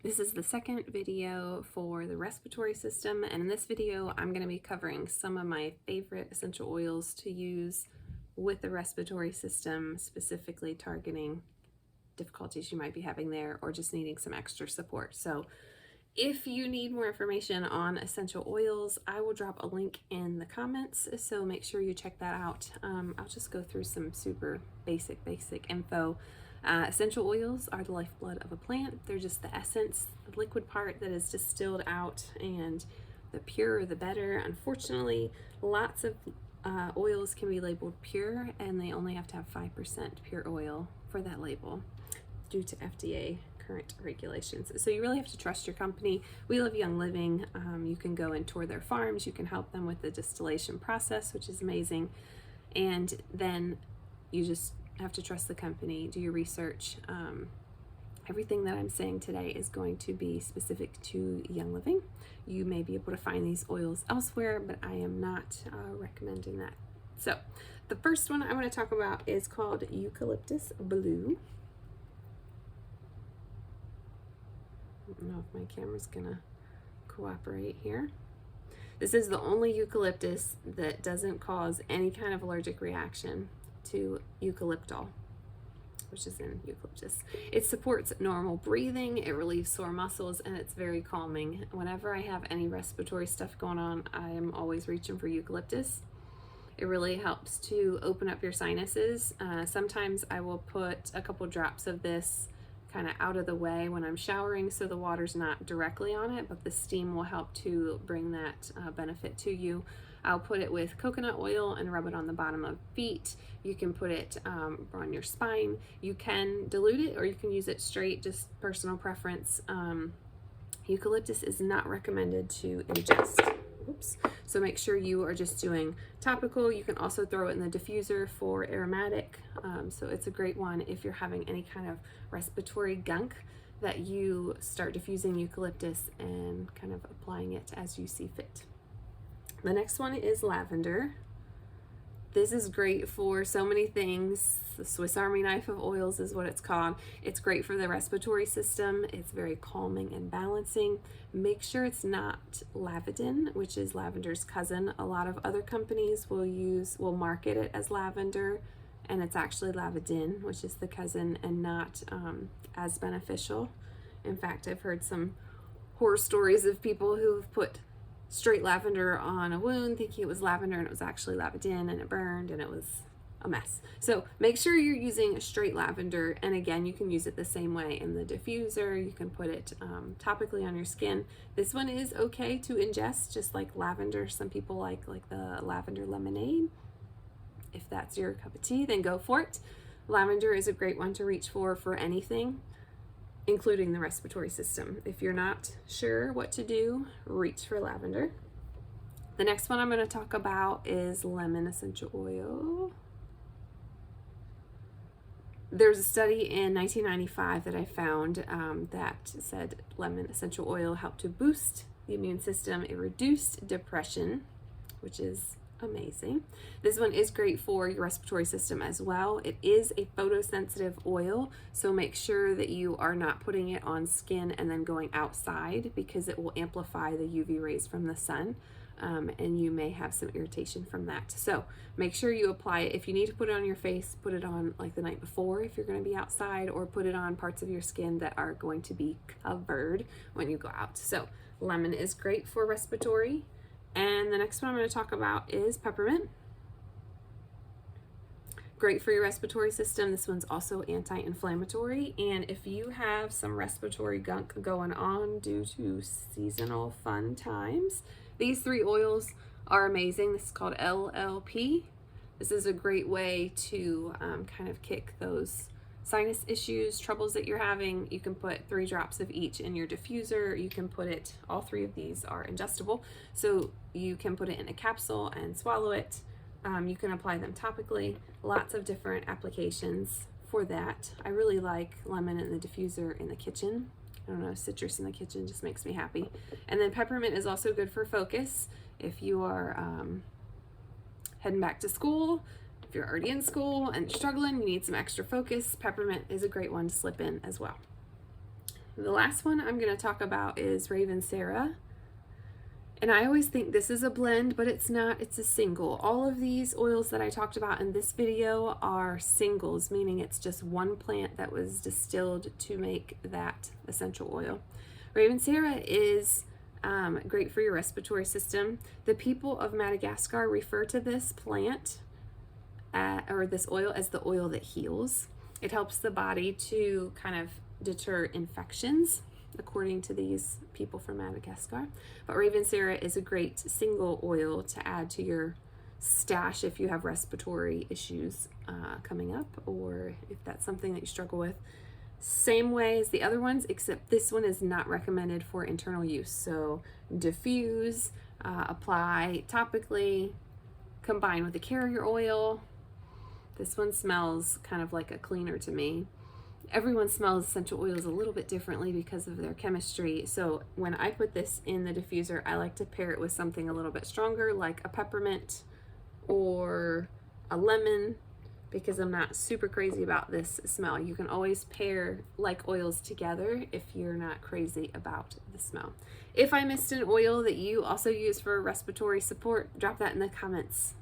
This is the second video for the respiratory system, and in this video I'm going to be covering some of my favorite essential oils to use with the respiratory system, specifically targeting difficulties you might be having there or just needing some extra support. So if you need more information on essential oils, I will drop a link in the comments, so make sure you check that out. I'll just go through some super basic info. Essential oils are the lifeblood of a plant. They're just the essence, the liquid part that is distilled out, and the purer the better. Unfortunately, lots of oils can be labeled pure, and they only have to have 5% pure oil for that label due to FDA current regulations. So you really have to trust your company. We Love Young Living. You can go and tour their farms. You can help them with the distillation process, which is amazing. And then you just have to trust the company, do your research. Everything that I'm saying today is going to be specific to Young Living. You may be able to find these oils elsewhere, but I am not recommending that. So the first one I'm going to talk about is called Eucalyptus Blue. I don't know if my camera's gonna cooperate here. This is the only eucalyptus that doesn't cause any kind of allergic reaction to eucalyptol, which is in eucalyptus. It supports normal breathing, it relieves sore muscles, and it's very calming. Whenever I have any respiratory stuff going on, I'm always reaching for eucalyptus. It really helps to open up your sinuses. Sometimes I will put a couple drops of this kind of out of the way when I'm showering, so the water's not directly on it, but the steam will help to bring that benefit to you. I'll put it with coconut oil and rub it on the bottom of feet. You can put it on your spine. You can dilute it or you can use it straight, just personal preference. Eucalyptus is not recommended to ingest. Oops. So make sure you are just doing topical. You can also throw it in the diffuser for aromatic. So it's a great one if you're having any kind of respiratory gunk, that you start diffusing eucalyptus and kind of applying it as you see fit. The next one is lavender. This is great for so many things. The Swiss Army knife of oils is what it's called. It's great for the respiratory system. It's very calming and balancing. Make sure it's not lavandin, which is lavender's cousin. A lot of other companies will market it as lavender, and it's actually lavandin, which is the cousin, and not as beneficial. In fact, I've heard some horror stories of people who've put straight lavender on a wound thinking it was lavender, and it was actually lavandin, and it burned, and it was a mess. So make sure you're using straight lavender, and again, you can use it the same way in the diffuser. You can put it topically on your skin. This one is okay to ingest, just like lavender. Some people like the lavender lemonade. If that's your cup of tea, then go for it. Lavender is a great one to reach for anything, including the respiratory system. If you're not sure what to do, reach for lavender. The next one I'm going to talk about is lemon essential oil. There's a study in 1995 that I found that said lemon essential oil helped to boost the immune system. It reduced depression, which is amazing. This one is great for your respiratory system as well. It is a photosensitive oil, so make sure that you are not putting it on skin and then going outside, because it will amplify the UV rays from the sun, and you may have some irritation from that. So make sure you apply it. If you need to put it on your face, put it on like the night before if you're going to be outside, or put it on parts of your skin that are going to be covered when you go out. So lemon is great for respiratory. And the next one I'm going to talk about is peppermint. Great for your respiratory system. This one's also anti-inflammatory. And if you have some respiratory gunk going on due to seasonal fun times, these three oils are amazing. This is called LLP. This is a great way to kind of kick those sinus issues, troubles that you're having. You can put 3 drops of each in your diffuser. You can put it, all 3 of these are ingestible, so you can put it in a capsule and swallow it. You can apply them topically. Lots of different applications for that. I really like lemon in the diffuser in the kitchen. I don't know, citrus in the kitchen just makes me happy. And then peppermint is also good for focus. If you are heading back to school, if you're already in school and struggling, you need some extra focus, peppermint is a great one to slip in as well. The last one I'm going to talk about is Raven Sarah. And I always think this is a blend, but it's not, it's a single. All of these oils that I talked about in this video are singles, meaning it's just one plant that was distilled to make that essential oil. Raven Sarah is great for your respiratory system. The people of Madagascar refer to this plant or this oil as the oil that heals. It helps the body to kind of deter infections, according to these people from Madagascar. But Raven Sarah is a great single oil to add to your stash if you have respiratory issues coming up, or if that's something that you struggle with. Same way as the other ones, except this one is not recommended for internal use. So diffuse, apply topically, combine with a carrier oil. This one smells kind of like a cleaner to me. Everyone smells essential oils a little bit differently because of their chemistry. So when I put this in the diffuser, I like to pair it with something a little bit stronger, like a peppermint or a lemon, because I'm not super crazy about this smell. You can always pair like oils together if you're not crazy about the smell. If I missed an oil that you also use for respiratory support, drop that in the comments.